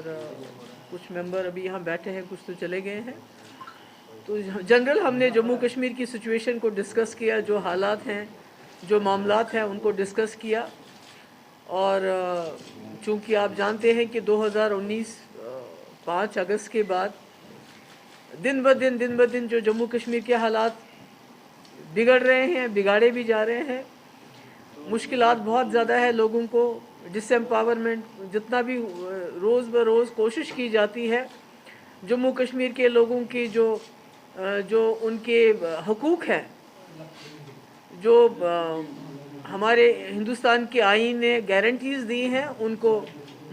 और कुछ मेंबर अभी यहाँ बैठे हैं, कुछ तो चले गए हैं। तो जनरल हमने जम्मू कश्मीर की सिचुएशन को डिस्कस किया, जो हालात हैं, जो मामलात हैं, उनको डिस्कस किया। और चूँकि आप जानते हैं कि 2019 5 अगस्त के बाद दिन ब दिन जो जम्मू कश्मीर के हालात बिगड़ रहे हैं, बिगाड़े भी जा रहे हैं। मुश्किलात बहुत ज़्यादा है लोगों को, डिसएम्पावरमेंट जितना भी रोज़ ब रोज़ कोशिश की जाती है जम्मू कश्मीर के लोगों की जो उनके हकूक़ हैं, जो हमारे हिंदुस्तान के आईन ने गारंटीज़ दी हैं, उनको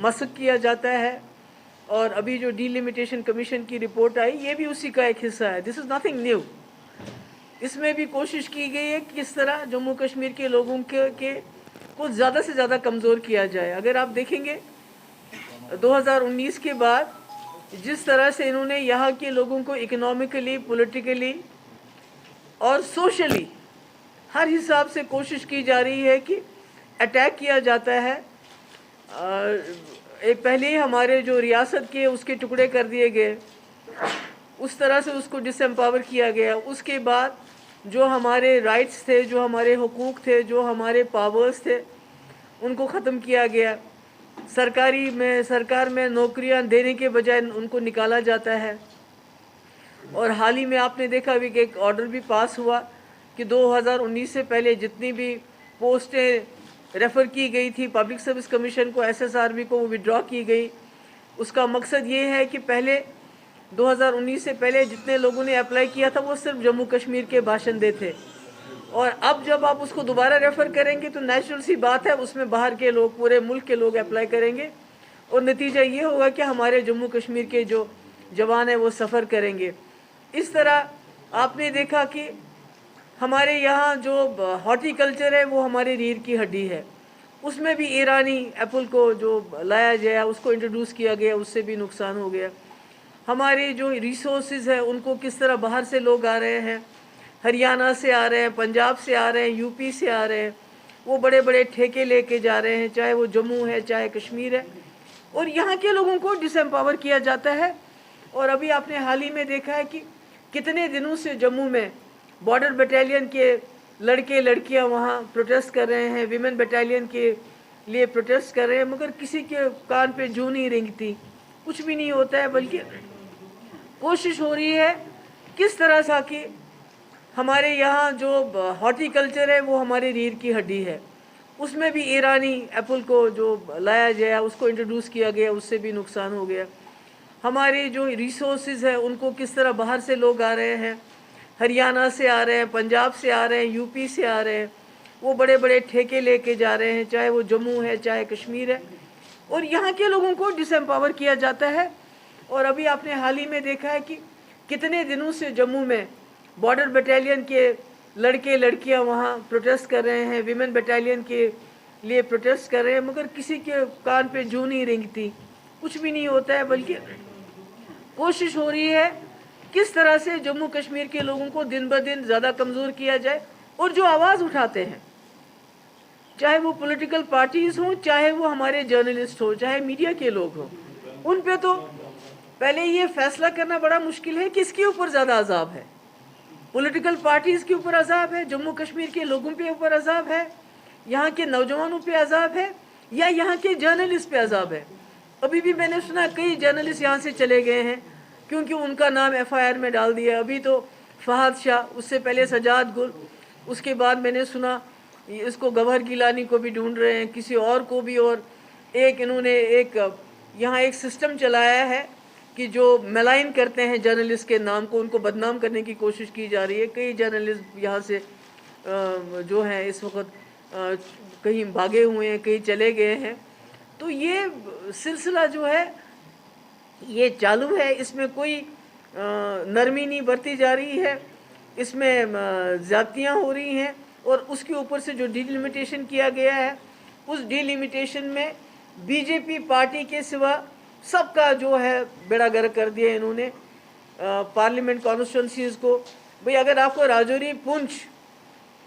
मसक किया जाता है। और अभी जो डिलिमिटेशन कमीशन की रिपोर्ट आई, ये भी उसी का एक हिस्सा है। This is nothing new. इसमें भी कोशिश की गई है कि किस तरह जम्मू कश्मीर के लोगों के को ज़्यादा से ज़्यादा कमज़ोर किया जाए। अगर आप देखेंगे 2019 के बाद जिस तरह से इन्होंने यहाँ के लोगों को इकोनॉमिकली, पॉलिटिकली और सोशली हर हिसाब से कोशिश की जा रही है कि अटैक किया जाता है। एक पहले ही हमारे जो रियासत के उसके टुकड़े कर दिए गए, उस तरह से उसको डिसएम्पावर किया गया। उसके बाद जो हमारे राइट्स थे, जो हमारे हुकूक थे, जो हमारे पावर्स थे, उनको ख़त्म किया गया। सरकार में नौकरियां देने के बजाय उनको निकाला जाता है। और हाल ही में आपने देखा भी कि एक ऑर्डर भी पास हुआ कि 2019 से पहले जितनी भी पोस्टें रेफ़र की गई थी पब्लिक सर्विस कमीशन को, SSRB को, वो विड्रॉ की गई। उसका मकसद ये है कि पहले 2019 से पहले जितने लोगों ने अप्लाई किया था वो सिर्फ जम्मू कश्मीर के बाशिंदे थे। और अब जब आप उसको दोबारा रेफ़र करेंगे तो नेचुरल सी बात है, उसमें बाहर के लोग, पूरे मुल्क के लोग अप्लाई करेंगे और नतीजा ये होगा कि हमारे जम्मू कश्मीर के जो जवान हैं वो सफ़र करेंगे। इस तरह आपने देखा कि हमारे यहाँ जो हॉर्टिकल्चर है वो हमारी रीढ़ की हड्डी है। उसमें भी ईरानी एप्पल को जो लाया गया, उसको इंट्रोड्यूस किया गया, उससे भी नुकसान हो गया। हमारे जो रिसोर्सेज है उनको किस तरह बाहर से लोग आ रहे हैं, हरियाणा से आ रहे हैं, पंजाब से आ रहे हैं, यूपी से आ रहे हैं, वो बड़े बड़े ठेके लेके जा रहे हैं, चाहे वो जम्मू है, चाहे कश्मीर है, और यहाँ के लोगों को डिसएम्पावर किया जाता है। और अभी आपने हाल ही में देखा है कि कितने दिनों से जम्मू में बॉर्डर बटालियन के लड़के लड़कियाँ वहाँ प्रोटेस्ट कर रहे हैं, विमेन बटालियन के लिए प्रोटेस्ट कर रहे हैं, मगर किसी के कान पे जूं नहीं रेंगती, कुछ भी नहीं होता है। बल्कि कोशिश हो रही है किस तरह से कि हमारे यहाँ जो हॉर्टिकल्चर है वो हमारी रीढ़ की हड्डी है। उसमें भी ईरानी एप्पल को जो लाया गया, उसको इंट्रोड्यूस किया गया, उससे भी नुकसान हो गया। हमारे जो रिसोर्सेज है उनको किस तरह बाहर से लोग आ रहे हैं, हरियाणा से आ रहे हैं, पंजाब से आ रहे हैं, यूपी से आ रहे हैं, वो बड़े बड़े ठेके लेके जा रहे हैं, चाहे वो जम्मू है, चाहे कश्मीर है, और यहाँ के लोगों को डिसएम्पावर किया जाता है। और अभी आपने हाल ही में देखा है कि कितने दिनों से जम्मू में बॉर्डर बटालियन के लड़के लड़कियाँ वहाँ प्रोटेस्ट कर रहे हैं, विमेन बटालियन के लिए प्रोटेस्ट कर रहे हैं, मगर किसी के कान पे जूं नहीं रेंगती, कुछ भी नहीं होता है। बल्कि कोशिश हो रही है किस तरह से जम्मू कश्मीर के लोगों को दिन ब दिन ज़्यादा कमज़ोर किया जाए। और जो आवाज़ उठाते हैं, चाहे वो पॉलिटिकल पार्टीज़ हों, चाहे वो हमारे जर्नलिस्ट हो, चाहे मीडिया के लोग हों, उन पे तो पहले ये फैसला करना बड़ा मुश्किल है किसके ऊपर ज़्यादा अजाब है। पॉलिटिकल पार्टीज़ के ऊपर अजाब है, जम्मू कश्मीर के लोगों पे ऊपर अजाब है, यहाँ के नौजवानों पे अजाब है, या यहाँ के जर्नलिस्ट पे अजाब है। अभी भी मैंने सुना कई जर्नलिस्ट यहाँ से चले गए हैं क्योंकि उनका नाम FIR में डाल दिया। अभी तो फहद शाह, उससे पहले सजाद गुल, उसके बाद मैंने सुना इसको गौहर गिलानी को भी ढूंढ रहे हैं, किसी और को भी। और एक इन्होंने यहाँ एक सिस्टम चलाया है कि जो मलाइन करते हैं जर्नलिस्ट के नाम को, उनको बदनाम करने की कोशिश की जा रही है। कई जर्नलिस्ट यहाँ से जो हैं इस वक्त कहीं भागे हुए हैं, कहीं चले गए हैं। तो ये सिलसिला जो है ये चालू है, इसमें कोई नरमी नहीं बरती जा रही है, इसमें ज़्यादतियाँ हो रही हैं। और उसके ऊपर से जो डिलिमिटेशन किया गया है, उस डिलिमिटेशन में BJP पार्टी के सिवा सबका जो है बेड़ा गर्क कर दिया इन्होंने। पार्लियामेंट कॉन्स्टिट्यूंसीज़ को, भाई अगर आपको राजौरी पुंछ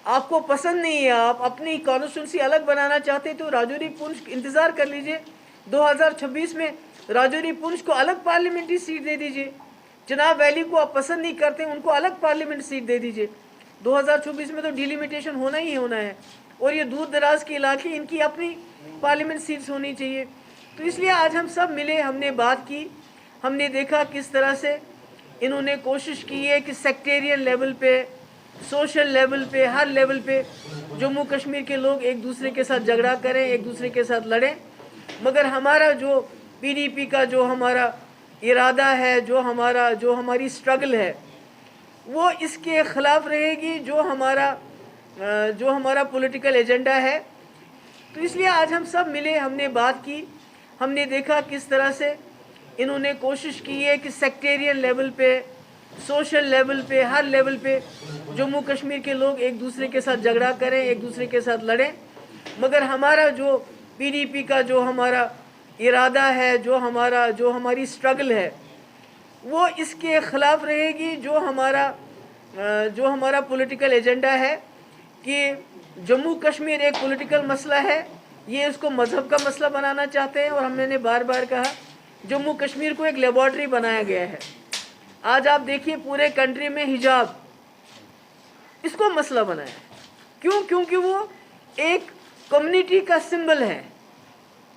आपको पसंद नहीं है, आप अपनी कॉन्स्टिट्यूंसी अलग बनाना चाहते तो राजौरी पुंछ इंतज़ार कर लीजिए, 2026 में राजौरी पुंछ को अलग पार्लियामेंट्री सीट दे दीजिए। चिनाब वैली को आप पसंद नहीं करते, उनको अलग पार्लियामेंट सीट दे दीजिए। 2024 में तो डिलिमिटेशन होना ही होना है, और ये दूर दराज के इलाके, इनकी अपनी पार्लियामेंट सीट्स होनी चाहिए। तो इसलिए आज हम सब मिले, हमने बात की, हमने देखा किस तरह से इन्होंने कोशिश की है कि सेक्टेरियन लेवल पे, सोशल लेवल पे, हर लेवल पे जम्मू कश्मीर के लोग एक दूसरे के साथ झगड़ा करें, एक दूसरे के साथ लड़ें। मगर हमारा जो पीडीपी का जो हमारा इरादा है, जो हमारी स्ट्रगल है, वो इसके ख़िलाफ़ रहेगी, जो हमारा पॉलिटिकल एजेंडा है। तो इसलिए आज हम सब मिले, हमने बात की, हमने देखा किस तरह से इन्होंने कोशिश की है कि सेक्टेरियन लेवल पे, सोशल लेवल पे, हर लेवल पे जम्मू कश्मीर के लोग एक दूसरे के साथ झगड़ा करें, एक दूसरे के साथ लड़ें। मगर हमारा जो पीडीपी का जो हमारा इरादा है, जो हमारी स्ट्रगल है, वो इसके ख़िलाफ़ रहेगी, जो हमारा पॉलिटिकल एजेंडा है कि जम्मू कश्मीर एक पॉलिटिकल मसला है, ये इसको मज़हब का मसला बनाना चाहते हैं। और हमने बार बार कहा, जम्मू कश्मीर को एक लेबॉर्ट्री बनाया गया है। आज आप देखिए पूरे कंट्री में हिजाब, इसको मसला बनाया है। क्यों? क्योंकि वो एक कम्युनिटी का सिंबल है,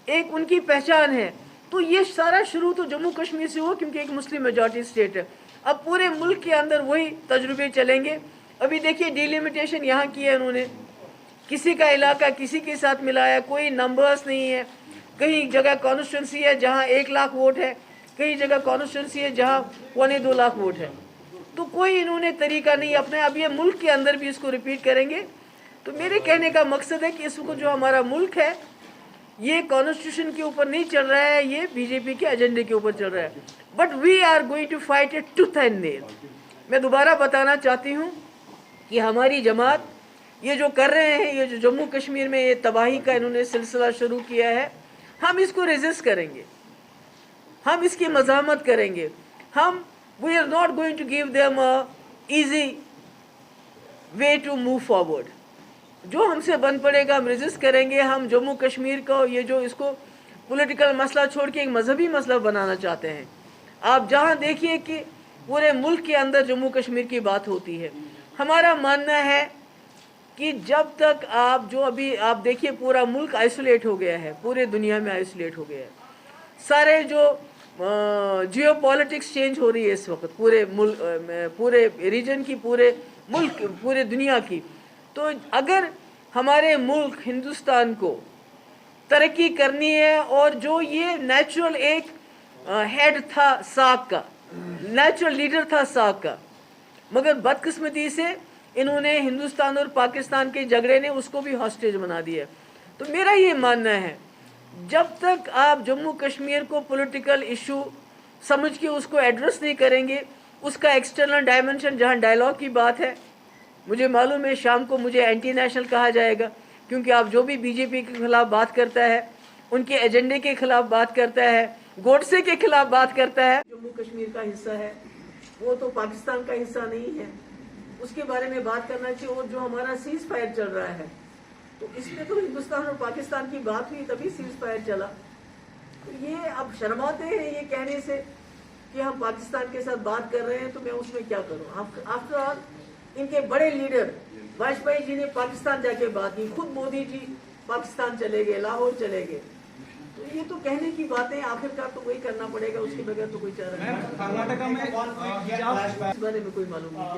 एक उनकी पहचान है। तो ये सारा शुरू तो जम्मू कश्मीर से हुआ, क्योंकि एक मुस्लिम मेजॉरिटी स्टेट है। अब पूरे मुल्क के अंदर वही तजुर्बे चलेंगे। अभी देखिए डिलिमिटेशन यहाँ की है उन्होंने, किसी का इलाका किसी के साथ मिलाया, कोई नंबर्स नहीं है। कहीं जगह कॉन्स्टिट्यूंसी है जहाँ 1 लाख वोट है, कई जगह कॉन्स्टिट्यूंसी है जहाँ 1.25 लाख वोट है। तो कोई इन्होंने तरीका नहीं अपना। अब ये मुल्क के अंदर भी इसको रिपीट करेंगे। तो मेरे कहने का मकसद है कि इसको जो हमारा मुल्क है, ये कॉन्स्टिट्यूशन के ऊपर नहीं चल रहा है, ये बीजेपी के एजेंडे के ऊपर चल रहा है। But we are going to fight it tooth and nail. मैं दोबारा बताना चाहती हूँ कि हमारी जमात ये जो कर रहे हैं, ये जो जम्मू कश्मीर में ये तबाही का इन्होंने सिलसिला शुरू किया है, हम इसको रेजिस्ट करेंगे, हम इसकी मज़ामत करेंगे। We are not going to give them a easy way to move forward. जो हमसे बन पड़ेगा हम रेजिस्ट करेंगे। हम जम्मू कश्मीर को ये जो इसको पॉलिटिकल मसला छोड़ के एक मजहबी मसला बनाना चाहते हैं। आप जहाँ देखिए कि पूरे मुल्क के अंदर जम्मू कश्मीर की बात होती है। हमारा मानना है कि जब तक अभी आप देखिए पूरा मुल्क आइसोलेट हो गया है, पूरे दुनिया में आइसोलेट हो गया है। सारे जो जियो पॉलिटिक्स चेंज हो रही है इस वक्त पूरे रीजन की, पूरे मुल्क, पूरे दुनिया की। तो अगर हमारे मुल्क हिंदुस्तान को तरक्की करनी है, और जो ये नेचुरल एक हेड था साक का, नेचुरल लीडर था साक का, मगर बदकिस्मती से इन्होंने हिंदुस्तान और पाकिस्तान के झगड़े ने उसको भी हॉस्टेज बना दिया। तो मेरा ये मानना है, जब तक आप जम्मू कश्मीर को पॉलिटिकल इशू समझ के उसको एड्रेस नहीं करेंगे, उसका एक्सटर्नल डायमेंशन जहाँ डायलॉग की बात है, मुझे मालूम है शाम को मुझे एंटी नेशनल कहा जाएगा, क्योंकि आप जो भी बीजेपी के खिलाफ बात करता है, उनके एजेंडे के खिलाफ बात करता है, गोडसे के खिलाफ बात करता है। जम्मू कश्मीर का हिस्सा है, वो तो पाकिस्तान का हिस्सा नहीं है, उसके बारे में बात करना चाहिए। और जो हमारा सीज फायर चल रहा है, तो इसमें तो हिंदुस्तान और पाकिस्तान की बात हुई तभी सीज फायर चला। तो ये अब शर्माते हैं ये कहने से कि हम पाकिस्तान के साथ बात कर रहे हैं, तो मैं उसमें क्या करूं। आफ्टर ऑल इनके बड़े लीडर वाजपेयी जी ने पाकिस्तान जाके बात की, खुद मोदी जी पाकिस्तान चले गए, लाहौर चले गए। तो ये तो कहने की बातें, आखिरकार तो वही करना पड़ेगा, उसके बगैर तो कोई चारा नहीं। कर्नाटक में इस बारे में कोई मालूम नहीं।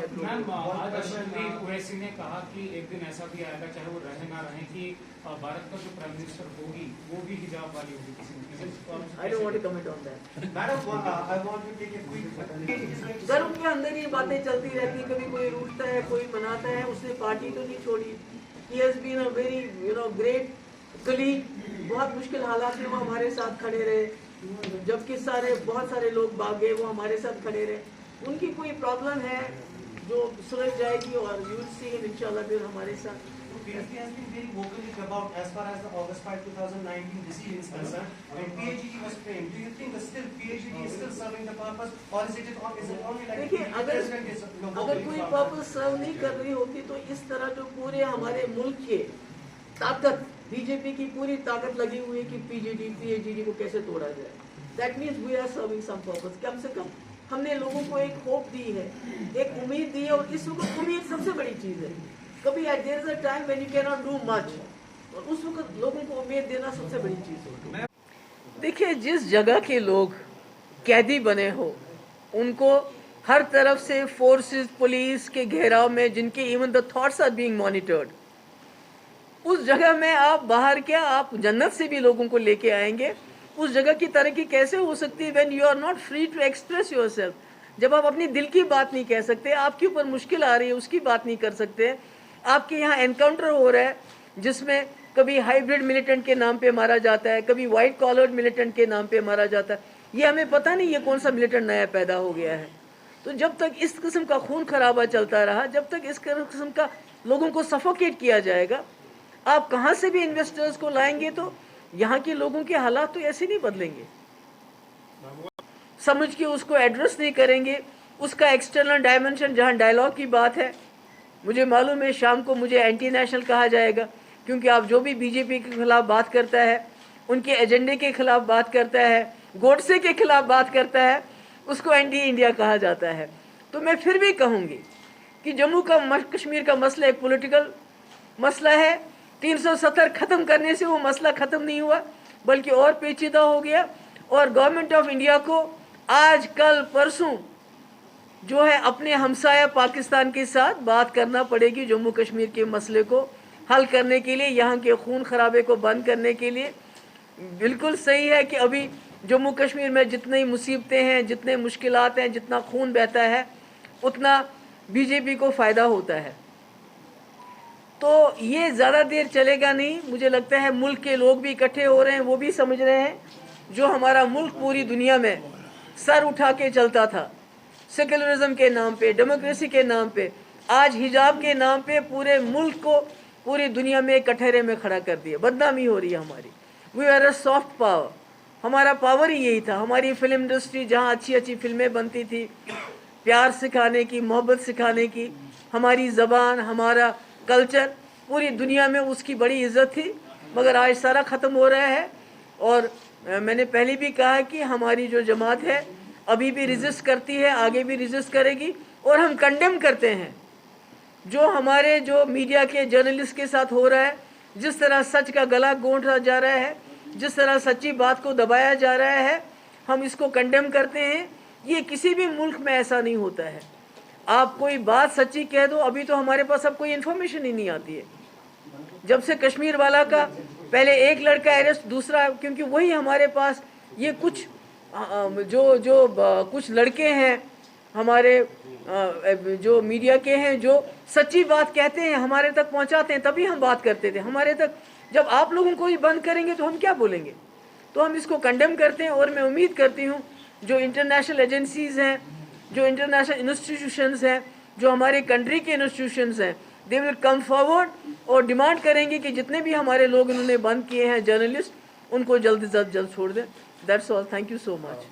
आज अश्विनी ओवैसी ने कहा कि एक दिन ऐसा भी आएगा, चाहे वो रहे ना रहे, कि भारत का जो प्राइम मिनिस्टर होगी वो भी हिजाब वाली होगी किसी न किसी। I don't want to comment on that. I want to take a quick. Sir उनके अंदर ये बातें चलती रहती, कभी कोई रूठता है, कोई मनाता है। उसने पार्टी तो नहीं छोड़ी। He has been a very great colleague. बहुत मुश्किल हालात में वो हमारे साथ खड़े रहे, जबकि बहुत सारे लोग भाग गए, वो हमारे साथ खड़े रहे। उनकी कोई प्रॉब्लम है जो सुलझ जाएगी, और you will see him इंशाल्लाह फिर हमारे साथ। BSP has been very vocal about as far as the August 5, 2019 decision is concerned. When PAGD was framed, do you think that still PAGD is still serving the purpose, or is it only like देखिए, the president is अगर कोई purpose सर्व नहीं कर रही होती, तो इस तरह जो पूरे हमारे मुल्क के ताकत, बीजेपी की पूरी ताकत लगी हुई है कि PAGD को कैसे तोड़ा जाए। That means we are serving some purpose. कम से कम हमने लोगों को एक होप दी है, एक उम्मीद दी है, और इस वक्त उम्मीद सबसे बड़ी चीज़ है. कभी there is a time when you cannot do much, और उस वक्त लोगों को उम्मीद देना सबसे बड़ी चीज़ है. देखिए, जिस जगह के लोग कैदी बने हो, उनको हर तरफ से फोर्सेस, पुलिस के घेराव में, जिनके even the thoughts are being monitored, उस जगह में आप बाहर क्या, आप जन्नत से भी लोगों को लेके आएंगे. उस जगह की तरक्की कैसे हो सकती है when you are not free to express yourself. जब आप अपनी दिल की बात नहीं कह सकते, आपके ऊपर मुश्किल आ रही है उसकी बात नहीं कर सकते. आपके यहाँ एनकाउंटर हो रहा है जिसमें कभी हाइब्रिड मिलिटेंट के नाम पे मारा जाता है, कभी वाइट कॉलर्ड मिलिटेंट के नाम पे मारा जाता है. ये हमें पता नहीं ये कौन सा मिलिटेंट नया पैदा हो गया है. तो जब तक इस किस्म का खून खराबा चलता रहा, जब तक इस किस्म का लोगों को सफोकेट किया जाएगा, आप कहाँ से भी इन्वेस्टर्स को लाएंगे तो यहाँ के लोगों के हालात तो ऐसे नहीं बदलेंगे. समझ के उसको एड्रेस नहीं करेंगे, उसका एक्सटर्नल डायमेंशन, जहाँ डायलॉग की बात है, मुझे मालूम है शाम को मुझे एंटी नेशनल कहा जाएगा, क्योंकि आप जो भी बीजेपी के खिलाफ बात करता है, उनके एजेंडे के खिलाफ बात करता है, गोडसे के खिलाफ बात करता है, उसको एंटी इंडिया कहा जाता है. तो मैं फिर भी कहूँगी कि जम्मू का कश्मीर का मसला एक पॉलिटिकल मसला है. 370 ख़त्म करने से वो मसला ख़त्म नहीं हुआ, बल्कि और पेचीदा हो गया. और गवर्नमेंट ऑफ इंडिया को आज कल परसों जो है अपने हमसाया पाकिस्तान के साथ बात करना पड़ेगी जम्मू कश्मीर के मसले को हल करने के लिए, यहाँ के खून खराबे को बंद करने के लिए. बिल्कुल सही है कि अभी जम्मू कश्मीर में जितनी मुसीबतें हैं, जितने मुश्किलात हैं, जितना खून बहता है, उतना बीजेपी को फ़ायदा होता है. तो ये ज़्यादा देर चलेगा नहीं. मुझे लगता है मुल्क के लोग भी इकट्ठे हो रहे हैं, वो भी समझ रहे हैं जो हमारा मुल्क पूरी दुनिया में सर उठा के चलता था, सेकुलरिज्म के नाम पे, डेमोक्रेसी के नाम पे, आज हिजाब के नाम पे पूरे मुल्क को पूरी दुनिया में कटहरे में खड़ा कर दिया. बदनामी हो रही है हमारी. We are a soft power. हमारा पावर ही यही था. हमारी फिल्म इंडस्ट्री जहाँ अच्छी अच्छी फिल्में बनती थी, प्यार सिखाने की, मोहब्बत सिखाने की, हमारी ज़बान, हमारा कल्चर, पूरी दुनिया में उसकी बड़ी इज्जत थी. मगर आज सारा ख़त्म हो रहा है. और मैंने पहले भी कहा है कि हमारी जो जमात है अभी भी रेजिस्ट करती है, आगे भी रेजिस्ट करेगी. और हम कंडेम करते हैं जो हमारे जो मीडिया के जर्नलिस्ट के साथ हो रहा है, जिस तरह सच का गला घोंटा जा रहा है, जिस तरह सच्ची बात को दबाया जा रहा है, हम इसको कंडेम करते हैं. ये किसी भी मुल्क में ऐसा नहीं होता है. आप कोई बात सच्ची कह दो, अभी तो हमारे पास अब कोई इन्फॉर्मेशन ही नहीं आती है. जब से कश्मीर वाला का पहले एक लड़का अरेस्ट, दूसरा, क्योंकि वही हमारे पास ये कुछ कुछ लड़के हैं हमारे जो मीडिया के हैं, जो सच्ची बात कहते हैं, हमारे तक पहुंचाते हैं, तभी हम बात करते थे. हमारे तक जब आप लोगों को ही बंद करेंगे तो हम क्या बोलेंगे. तो हम इसको कंडेम करते हैं. और मैं उम्मीद करती हूँ जो इंटरनेशनल एजेंसीज़ हैं, जो इंटरनेशनल इंस्टीट्यूशंस हैं, जो हमारे कंट्री के इंस्टीट्यूशंस हैं, दे विल कम फॉरवर्ड और डिमांड करेंगे कि जितने भी हमारे लोग इन्होंने बंद किए हैं जर्नलिस्ट, उनको जल्द से जल्द छोड़ दें. That's all. Thank you so much.